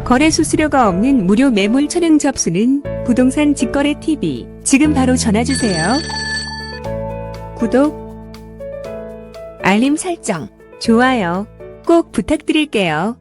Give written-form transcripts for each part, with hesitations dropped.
거래 수수료가 없는 무료 매물 촬영 접수는 부동산 직거래 TV. 지금 바로 전화주세요. 구독, 알림 설정, 좋아요 꼭 부탁드릴게요.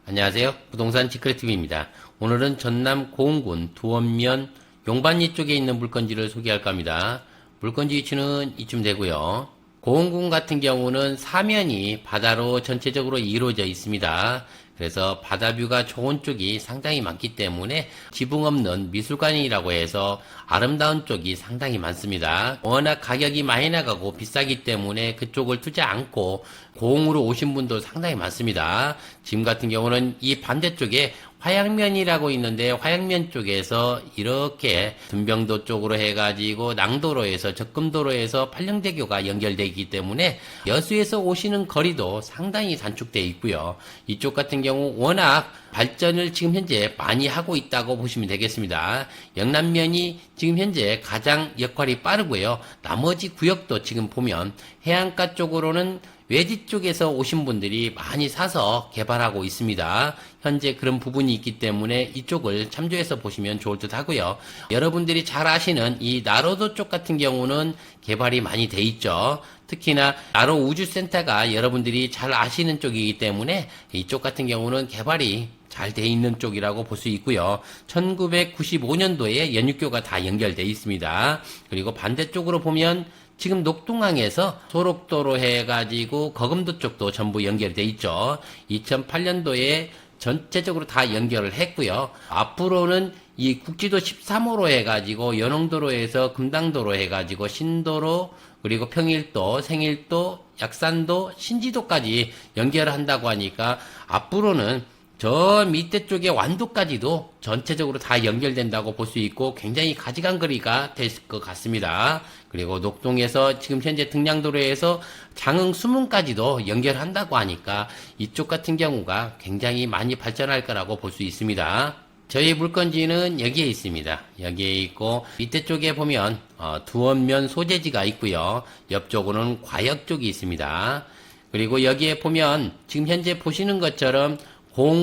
안녕하세요. 부동산 지크레TV입니다. 오늘은 전남 고흥군 두원면 용반리 쪽에 있는 물건지를 소개할까 합니다. 물건지 위치는 이쯤 되고요. 고흥군 같은 경우는 사면이 바다로 전체적으로 이루어져 있습니다. 그래서 바다뷰가 좋은 쪽이 상당히 많기 때문에 지붕 없는 미술관이라고 해서 아름다운 쪽이 상당히 많습니다. 워낙 가격이 많이 나가고 비싸기 때문에 그쪽을 투자 않고 고흥으로 오신 분도 상당히 많습니다. 지금 같은 경우는 이 반대쪽에 화양면이라고 있는데 화양면 쪽에서 이렇게 둔병도 쪽으로 해가지고 낭도로에서 적금도로에서 팔령대교가 연결되어 있기 때문에 여수에서 오시는 거리도 상당히 단축되어 있고요. 이쪽 같은 경우 워낙 발전을 지금 현재 많이 하고 있다고 보시면 되겠습니다. 영남면이 지금 현재 가장 역할이 빠르고요. 나머지 구역도 지금 보면 해안가 쪽으로는 외지 쪽에서 오신 분들이 많이 사서 개발하고 있습니다. 현재 그런 부분이 있기 때문에 이쪽을 참조해서 보시면 좋을 듯 하고요. 여러분들이 잘 아시는 이 나로도 쪽 같은 경우는 개발이 많이 돼 있죠. 특히나 나로 우주센터가 여러분들이 잘 아시는 쪽이기 때문에 이쪽 같은 경우는 개발이 잘 돼 있는 쪽이라고 볼 수 있고요. 1995년도에 연육교가 다 연결돼 있습니다. 그리고 반대쪽으로 보면 지금 녹동항에서 소록도로 해가지고 거금도 쪽도 전부 연결돼 있죠. 2008년도에 전체적으로 다 연결을 했고요. 앞으로는 이 국지도 13호로 해가지고 연홍도로에서 금당도로 해가지고 신도로 그리고 평일도, 생일도, 약산도, 신지도까지 연결을 한다고 하니까 앞으로는 저 밑에 쪽에 완도까지도 전체적으로 다 연결된다고 볼 수 있고 굉장히 가지간거리가 될 것 같습니다. 그리고 녹동에서 지금 현재 등량도로에서 장흥 수문까지도 연결한다고 하니까 이쪽 같은 경우가 굉장히 많이 발전할 거라고 볼 수 있습니다. 저희 물건지는 여기에 있습니다. 여기에 있고 밑에 쪽에 보면 두원면 소재지가 있고요. 옆쪽으로는 과역 쪽이 있습니다. 그리고 여기에 보면 지금 현재 보시는 것처럼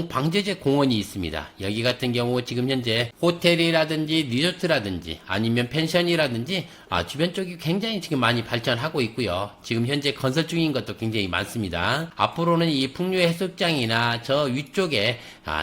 방제제 공원이 있습니다. 여기 같은 경우 지금 현재 호텔이라든지 리조트라든지 아니면 펜션이라든지 주변 쪽이 굉장히 지금 많이 발전하고 있고요. 지금 현재 건설 중인 것도 굉장히 많습니다. 앞으로는 이 풍류 해수욕장이나 저 위쪽에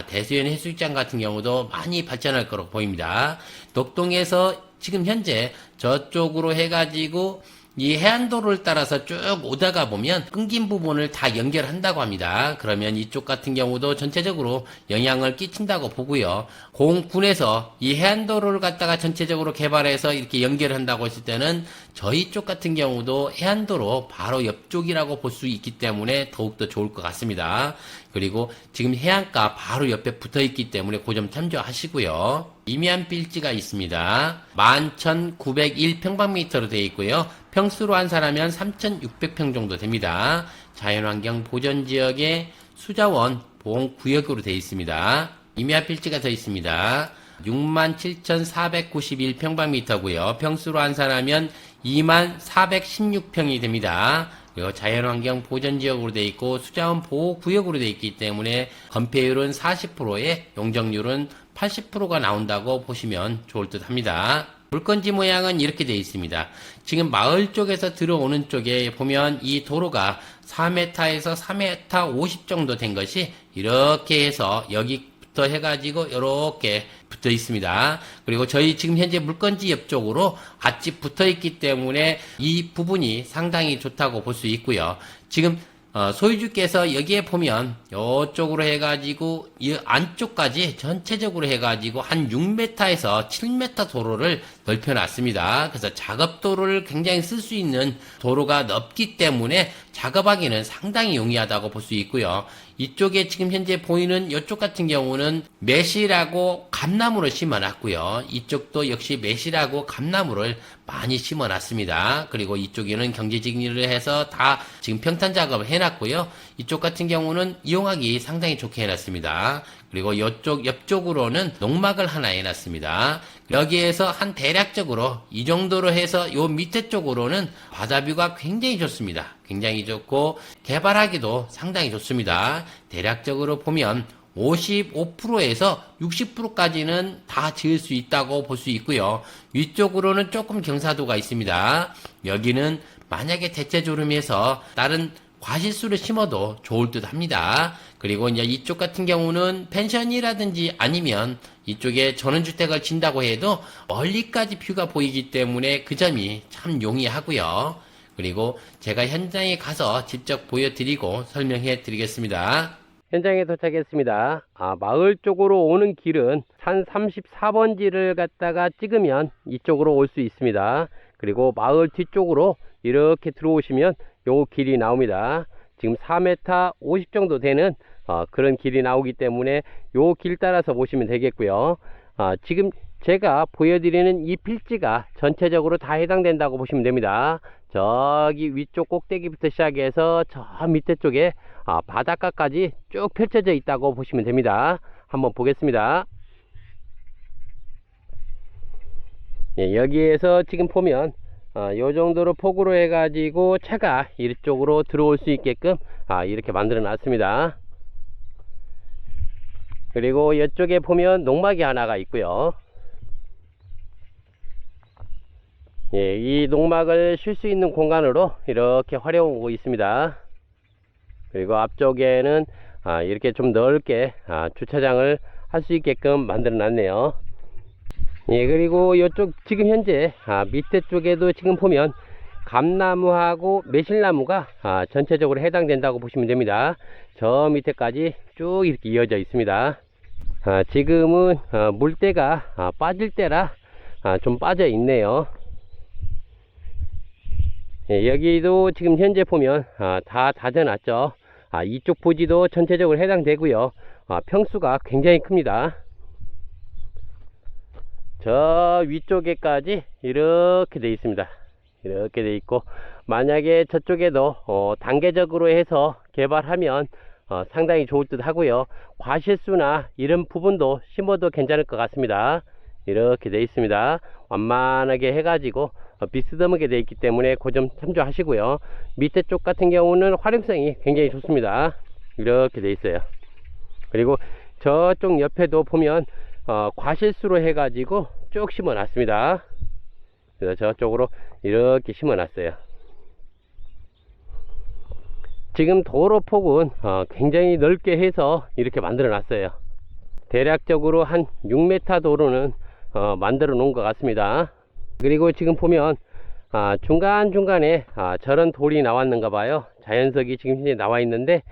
대수연 해수욕장 같은 경우도 많이 발전할 거로 보입니다. 녹동에서 지금 현재 저쪽으로 해가지고 이 해안도로를 따라서 쭉 오다가 보면 끊긴 부분을 다 연결한다고 합니다. 그러면 이쪽 같은 경우도 전체적으로 영향을 끼친다고 보고요. 공군에서 이 해안도로를 갖다가 전체적으로 개발해서 이렇게 연결한다고 했을 때는 저희 쪽 같은 경우도 해안도로 바로 옆쪽이라고 볼 수 있기 때문에 더욱더 좋을 것 같습니다. 그리고 지금 해안가 바로 옆에 붙어 있기 때문에 그 점 참조하시고요. 임야한 필지가 있습니다. 11,901평방미터로 되어 있고요. 평수로 환산하면 3,600평 정도 됩니다. 자연환경 보전지역의 수자원 보호구역으로 되어 있습니다. 임야 필지가 더 있습니다. 67,491평방미터고요. 평수로 환산하면 2416평이 됩니다. 그리고 자연환경 보전지역으로 되어 있고 수자원 보호구역으로 되어 있기 때문에 건폐율은 40%에 용적률은 80%가 나온다고 보시면 좋을 듯 합니다. 물건지 모양은 이렇게 되어 있습니다. 지금 마을 쪽에서 들어오는 쪽에 보면 이 도로가 4m에서 4m 50 정도 된 것이 이렇게 해서 여기부터 해가지고 이렇게 붙어 있습니다. 그리고 저희 지금 현재 물건지 옆쪽으로 앞집 붙어 있기 때문에 이 부분이 상당히 좋다고 볼 수 있고요. 지금 소유주께서 여기에 보면 이쪽으로 해가지고 이 안쪽까지 전체적으로 해가지고 한 6m에서 7m 도로를 넓혀놨습니다. 그래서 작업도로를 굉장히 쓸 수 있는 도로가 넓기 때문에 작업하기는 상당히 용이하다고 볼 수 있고요. 이쪽에 지금 현재 보이는 이쪽 같은 경우는 매실하고 감나무를 심어놨고요. 이쪽도 역시 매실하고 감나무를 많이 심어놨습니다. 그리고 이쪽에는 경제직리를 해서 다 지금 평탄 작업을 해놨고요. 이쪽 같은 경우는 이용하기 상당히 좋게 해놨습니다. 그리고 이쪽 옆쪽으로는 농막을 하나 해놨습니다. 여기에서 한 대략적으로 이 정도로 해서 요 밑에 쪽으로는 바다뷰가 굉장히 좋습니다. 굉장히 좋고 개발하기도 상당히 좋습니다. 대략적으로 보면 55%에서 60%까지는 다 지을 수 있다고 볼 수 있고요. 위쪽으로는 조금 경사도가 있습니다. 여기는 만약에 대체조름해서 다른 과실수를 심어도 좋을 듯 합니다. 그리고 이제 이쪽 같은 경우는 펜션이라든지 아니면 이쪽에 전원주택을 진다고 해도 멀리까지 뷰가 보이기 때문에 그 점이 참 용이하고요. 그리고 제가 현장에 가서 직접 보여드리고 설명해 드리겠습니다. 현장에 도착했습니다. 마을 쪽으로 오는 길은 산 34번지를 갖다가 찍으면 이쪽으로 올 수 있습니다. 그리고 마을 뒤쪽으로 이렇게 들어오시면 요 길이 나옵니다. 지금 4m 50 정도 되는 그런 길이 나오기 때문에 요 길 따라서 보시면 되겠고요. 지금 제가 보여드리는 이 필지가 전체적으로 다 해당된다고 보시면 됩니다. 저기 위쪽 꼭대기부터 시작해서 저 밑에 쪽에 바닷가까지 쭉 펼쳐져 있다고 보시면 됩니다. 한번 보겠습니다. 예, 여기에서 지금 보면 요 정도로 폭으로 해가지고 차가 이쪽으로 들어올 수 있게끔 이렇게 만들어 놨습니다. 그리고 이쪽에 보면 농막이 하나가 있고요. 예, 이 농막을 쉴 수 있는 공간으로 이렇게 활용하고 있습니다. 그리고 앞쪽에는 이렇게 좀 넓게 주차장을 할 수 있게끔 만들어 놨네요. 예, 그리고 이쪽 지금 현재 밑에 쪽에도 지금 보면 감나무하고 매실나무가 전체적으로 해당된다고 보시면 됩니다. 저 밑에까지 쭉 이렇게 이어져 있습니다. 지금은 물때가 빠질 때라 좀 빠져 있네요. 예, 여기도 지금 현재 보면 다 다져놨죠. 이쪽 부지도 전체적으로 해당되고요. 평수가 굉장히 큽니다. 저 위쪽에까지 이렇게 되어 있습니다. 이렇게 되어 있고, 만약에 저쪽에도 단계적으로 해서 개발하면 상당히 좋을 듯 하고요. 과실수나 이런 부분도 심어도 괜찮을 것 같습니다. 이렇게 되어 있습니다. 완만하게 해가지고 비스듬하게 되어 있기 때문에 그 점 참조하시고요. 밑에 쪽 같은 경우는 활용성이 굉장히 좋습니다. 이렇게 되어 있어요. 그리고 저쪽 옆에도 보면 과실수로 해가지고 쭉 심어 놨습니다. 그래서 저쪽으로 이렇게 심어 놨어요. 지금 도로 폭은 굉장히 넓게 해서 이렇게 만들어 놨어요. 대략적으로 한 6m 도로는 만들어 놓은 것 같습니다. 그리고 지금 보면 중간중간에 저런 돌이 나왔는가 봐요. 자연석이 지금 현재 나와 있는데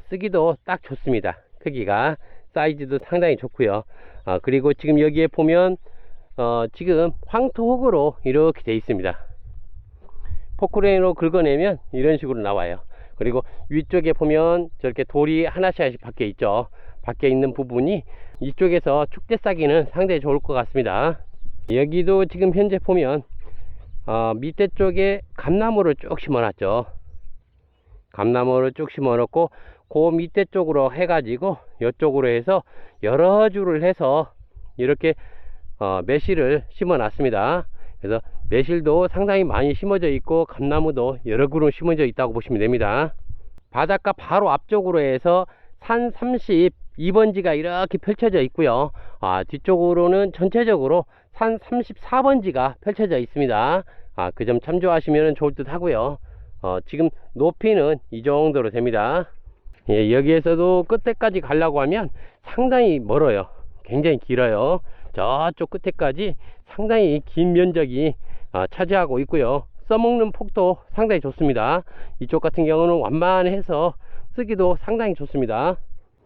쓰기도 딱 좋습니다. 크기가 사이즈도 상당히 좋고요. 그리고 지금 여기에 보면 지금 황토흙으로 이렇게 되어 있습니다. 포크레인으로 긁어내면 이런 식으로 나와요. 그리고 위쪽에 보면 저렇게 돌이 하나씩 박혀 있죠. 박혀 있는 부분이 이쪽에서 축대 싸기는 상당히 좋을 것 같습니다. 여기도 지금 현재 보면 밑에 쪽에 감나무를 쭉 심어 놨죠. 감나무를 쭉 심어 놓고 그 밑에 쪽으로 해가지고 이쪽으로 해서 여러 줄을 해서 이렇게 매실을 심어 놨습니다. 그래서 매실도 상당히 많이 심어져 있고 감나무도 여러 그루 심어져 있다고 보시면 됩니다. 바닷가 바로 앞쪽으로 해서 산 32번지가 이렇게 펼쳐져 있고요. 뒤쪽으로는 전체적으로 산 34번지가 펼쳐져 있습니다. 그 점 참조하시면 좋을 듯 하고요. 지금 높이는 이 정도로 됩니다. 예, 여기에서도 끝에까지 가려고 하면 상당히 멀어요. 굉장히 길어요. 저쪽 끝에까지 상당히 긴 면적이 차지하고 있고요. 써먹는 폭도 상당히 좋습니다. 이쪽 같은 경우는 완만해서 쓰기도 상당히 좋습니다.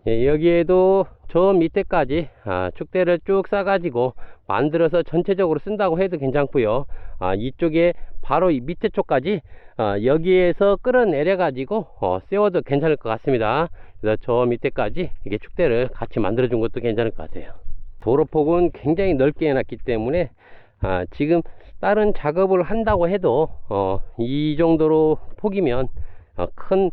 예, 여기에도 저 밑에까지 축대를 쭉 싸가지고 만들어서 전체적으로 쓴다고 해도 괜찮고요. 이쪽에 바로 이 밑에 쪽까지 여기에서 끌어내려 가지고 세워도 괜찮을 것 같습니다. 그래서 저 밑에까지 이게 축대를 같이 만들어 준 것도 괜찮을 것 같아요. 도로폭은 굉장히 넓게 해놨기 때문에 지금 다른 작업을 한다고 해도 이 정도로 폭이면 큰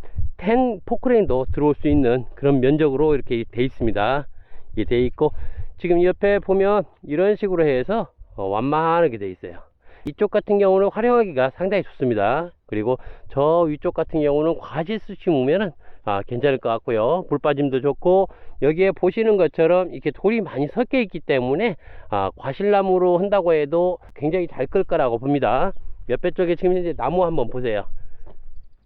포크레인도 들어올 수 있는 그런 면적으로 이렇게 돼 있습니다. 이게 돼 있고, 지금 옆에 보면 이런 식으로 해서 완만하게 돼 있어요. 이쪽 같은 경우는 활용하기가 상당히 좋습니다. 그리고 저 위쪽 같은 경우는 과실수 심으면은 괜찮을 것 같고요. 물 빠짐도 좋고, 여기에 보시는 것처럼 이렇게 돌이 많이 섞여 있기 때문에 과실나무로 한다고 해도 굉장히 잘 클 거라고 봅니다. 옆에 쪽에 지금 현재 나무 한번 보세요.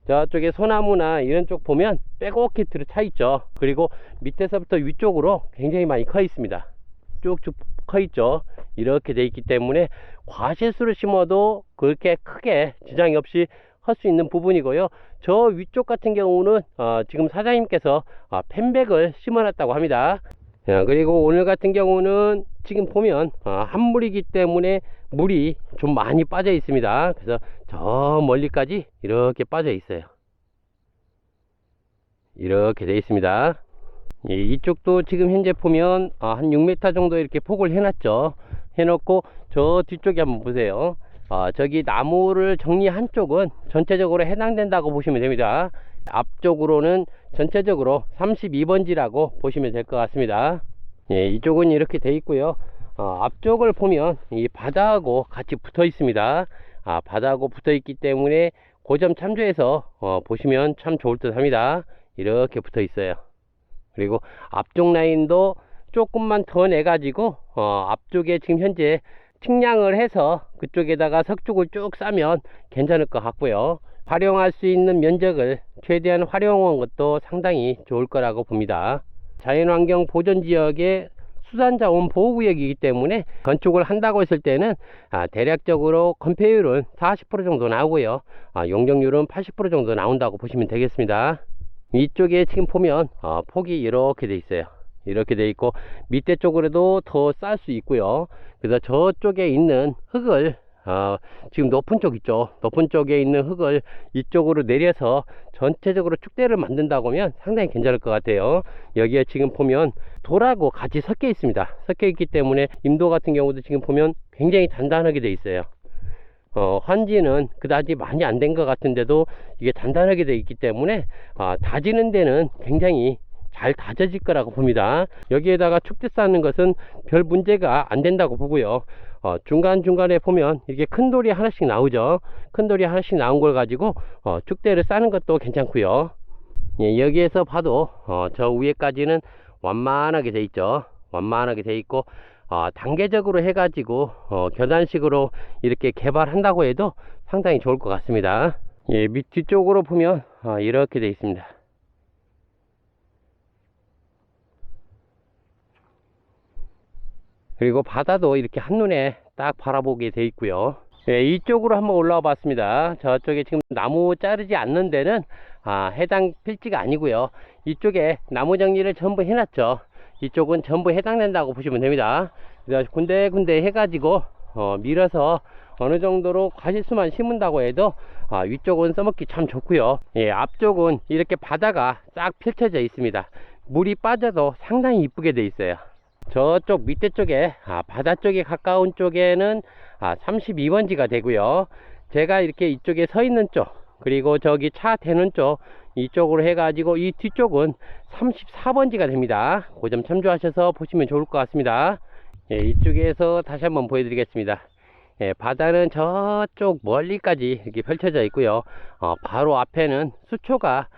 저쪽에 소나무나 이런 쪽 보면 빼곡히 들어차 있죠. 그리고 밑에서부터 위쪽으로 굉장히 많이 커 있습니다. 쭉쭉 커 있죠. 이렇게 돼 있기 때문에 과실수를 심어도 그렇게 크게 지장이 없이 할 수 있는 부분이고요. 저 위쪽 같은 경우는 지금 사장님께서 펜백을 심어 놨다고 합니다. 그리고 오늘 같은 경우는 지금 보면 한물이기 때문에 물이 좀 많이 빠져 있습니다. 그래서 저 멀리까지 이렇게 빠져 있어요. 이렇게 되어 있습니다. 예, 이쪽도 지금 현재 보면 한 6m 정도 이렇게 폭을 해놨죠. 해놓고 저 뒤쪽에 한번 보세요. 저기 나무를 정리한 쪽은 전체적으로 해당된다고 보시면 됩니다. 앞쪽으로는 전체적으로 32번지라고 보시면 될 것 같습니다. 예, 이쪽은 이렇게 돼 있고요. 앞쪽을 보면 이 바다하고 같이 붙어 있습니다. 바다하고 붙어 있기 때문에 그 점 참조해서 보시면 참 좋을 듯 합니다. 이렇게 붙어 있어요. 그리고 앞쪽 라인도 조금만 더 내 가지고 앞쪽에 지금 현재 측량을 해서 그쪽에다가 석축을 쭉 싸면 괜찮을 것 같고요. 활용할 수 있는 면적을 최대한 활용한 것도 상당히 좋을 거라고 봅니다. 자연환경 보존지역의 수산자원 보호구역이기 때문에 건축을 한다고 했을 때는 대략적으로 건폐율은 40% 정도 나오고요. 용적률은 80% 정도 나온다고 보시면 되겠습니다. 이쪽에 지금 보면 폭이 이렇게 돼 있어요. 이렇게 돼 있고, 밑에 쪽으로도 더 쌀 수 있고요. 그래서 저쪽에 있는 흙을 지금 높은 쪽 있죠. 높은 쪽에 있는 흙을 이쪽으로 내려서 전체적으로 축대를 만든다고 하면 상당히 괜찮을 것 같아요. 여기에 지금 보면 돌하고 같이 섞여 있습니다. 섞여 있기 때문에 임도 같은 경우도 지금 보면 굉장히 단단하게 돼 있어요. 환지는 그다지 많이 안 된 것 같은데도 이게 단단하게 돼 있기 때문에 다지는 데는 굉장히 잘 다져질 거라고 봅니다. 여기에다가 축대 쌓는 것은 별 문제가 안 된다고 보고요. 중간중간에 보면 이렇게 큰 돌이 하나씩 나오죠. 큰 돌이 하나씩 나온 걸 가지고 축대를 싸는 것도 괜찮고요. 예, 여기에서 봐도 저 위에까지는 완만하게 돼 있죠. 완만하게 돼 있고, 단계적으로 해 가지고 계단식으로 이렇게 개발한다고 해도 상당히 좋을 것 같습니다. 예, 밑 뒤쪽으로 보면 이렇게 돼 있습니다. 그리고 바다도 이렇게 한눈에 딱 바라보게 돼 있고요. 예, 이쪽으로 한번 올라와 봤습니다. 저쪽에 지금 나무 자르지 않는 데는 해당 필지가 아니고요. 이쪽에 나무 정리를 전부 해놨죠. 이쪽은 전부 해당된다고 보시면 됩니다. 그래서 군데군데 해가지고 밀어서 어느 정도로 과실수만 심은다고 해도 위쪽은 써먹기 참 좋고요. 예, 앞쪽은 이렇게 바다가 쫙 펼쳐져 있습니다. 물이 빠져도 상당히 이쁘게 돼 있어요. 저쪽 밑에 쪽에 바다 쪽에 가까운 쪽에는 32번지가 되고요. 제가 이렇게 이쪽에 서 있는 쪽, 그리고 저기 차 대는 쪽, 이쪽으로 해 가지고 이 뒤쪽은 34번지가 됩니다. 그 점 참조하셔서 보시면 좋을 것 같습니다. 예, 이쪽에서 다시 한번 보여드리겠습니다. 예, 바다는 저쪽 멀리까지 이렇게 펼쳐져 있고요. 바로 앞에는 수초가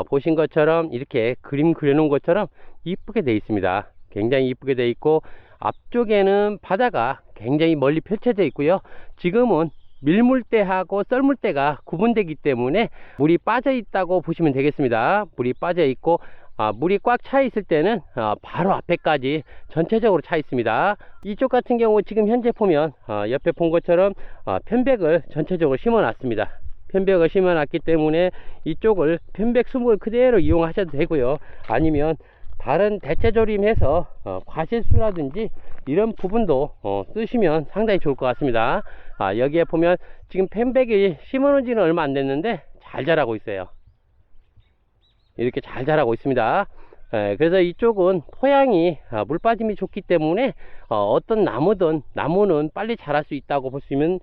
보신 것처럼 이렇게 그림 그려놓은 것처럼 이쁘게 되어 있습니다. 굉장히 이쁘게 되어 있고, 앞쪽에는 바다가 굉장히 멀리 펼쳐져 있고요. 지금은 밀물대하고 썰물대가 구분되기 때문에 물이 빠져 있다고 보시면 되겠습니다. 물이 빠져 있고 물이 꽉 차 있을 때는 바로 앞에까지 전체적으로 차 있습니다. 이쪽 같은 경우 지금 현재 보면 옆에 본 것처럼 편백을 전체적으로 심어 놨습니다. 편백을 심어 놨기 때문에 이쪽을 편백 수목을 그대로 이용하셔도 되고요. 아니면 다른 대체조림해서 과실수라든지 이런 부분도 쓰시면 상당히 좋을 것 같습니다. 여기에 보면 지금 편백이 심어 놓은 지는 얼마 안 됐는데 잘 자라고 있어요. 이렇게 잘 자라고 있습니다. 그래서 이쪽은 토양이 물 빠짐이 좋기 때문에 어떤 나무는 빨리 자랄 수 있다고 보시면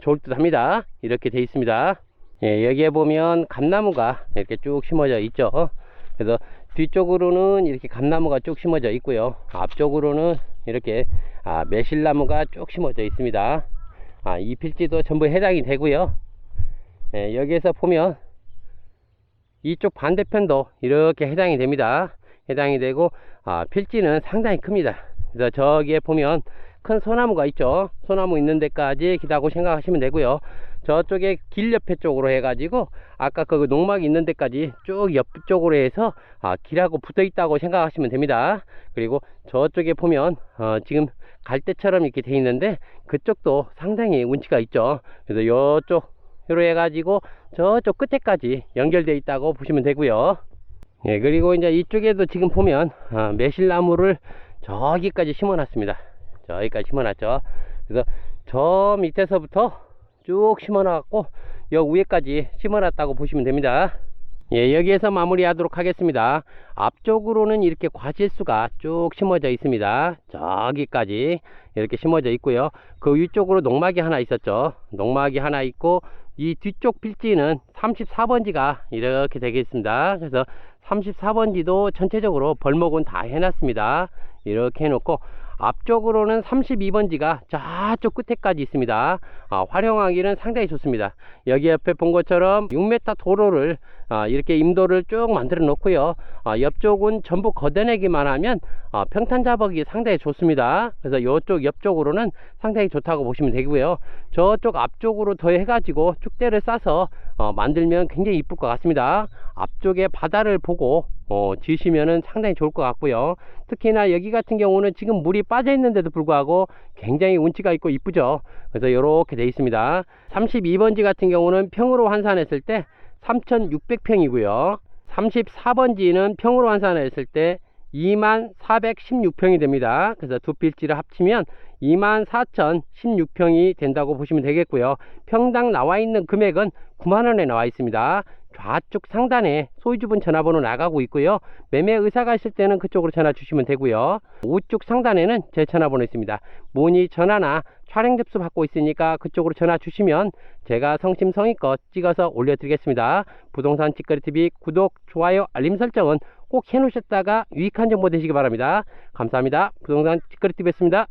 좋을 듯 합니다. 이렇게 되어 있습니다. 여기에 보면 감나무가 이렇게 쭉 심어져 있죠. 그래서 뒤쪽으로는 이렇게 감나무가 쭉 심어져 있고요. 앞쪽으로는 이렇게 매실나무가 쭉 심어져 있습니다. 이 필지도 전부 해당이 되고요. 여기에서 보면 이쪽 반대편도 이렇게 해당이 됩니다. 해당이 되고 필지는 상당히 큽니다. 그래서 저기에 보면 큰 소나무가 있죠. 소나무 있는 데까지 기다고 생각하시면 되고요. 저쪽에 길 옆에 쪽으로 해가지고 아까 그 농막 있는 데까지 쭉 옆쪽으로 해서 길하고 붙어 있다고 생각하시면 됩니다. 그리고 저쪽에 보면 지금 갈대처럼 이렇게 돼 있는데 그쪽도 상당히 운치가 있죠. 그래서 요쪽으로 해가지고 저쪽 끝에까지 연결되어 있다고 보시면 되고요. 그리고 이제 이쪽에도 지금 보면 매실나무를 저기까지 심어 놨습니다. 저기까지 심어 놨죠. 그래서 저 밑에서부터 쭉 심어 놨고 여기 위에까지 심어 놨다고 보시면 됩니다. 여기에서 마무리 하도록 하겠습니다. 앞쪽으로는 이렇게 과실수가 쭉 심어져 있습니다. 저기까지 이렇게 심어져 있고요. 그 위쪽으로 농막이 하나 있었죠. 농막이 하나 있고 이 뒤쪽 필지는 34번지가 이렇게 되겠습니다. 그래서 34번지도 전체적으로 벌목은 다 해놨습니다. 이렇게 해놓고 앞쪽으로는 32번지가 저쪽 끝에까지 있습니다. 활용하기는 상당히 좋습니다. 여기 옆에 본 것처럼 6m 도로를 이렇게 임도를 쭉 만들어 놓고요. 옆쪽은 전부 걷어내기만 하면 평탄 작업이 상당히 좋습니다. 그래서 이쪽 옆쪽으로는 상당히 좋다고 보시면 되고요. 저쪽 앞쪽으로 더 해가지고 축대를 싸서 만들면 굉장히 이쁠 것 같습니다. 앞쪽에 바다를 보고 지으시면은 상당히 좋을 것 같고요. 특히나 여기 같은 경우는 지금 물이 빠져 있는데도 불구하고 굉장히 운치가 있고 이쁘죠. 그래서 이렇게 되어 있습니다. 32번지 같은 경우는 평으로 환산했을 때 3600평이고요 34번지는 평으로 환산했을 때 2416평이 됩니다. 그래서 두 필지를 합치면 24,016평이 된다고 보시면 되겠고요. 평당 나와 있는 금액은 9만원에 나와 있습니다. 좌측 상단에 소유주분 전화번호 나가고 있고요. 매매 의사가 있을 때는 그쪽으로 전화 주시면 되고요. 우측 상단에는 제 전화번호 있습니다. 문의 전화나 촬영 접수 받고 있으니까 그쪽으로 전화 주시면 제가 성심성의껏 찍어서 올려드리겠습니다. 부동산 직거래TV 구독, 좋아요, 알림 설정은 꼭 해놓으셨다가 유익한 정보 되시기 바랍니다. 감사합니다. 부동산 직거래TV였습니다.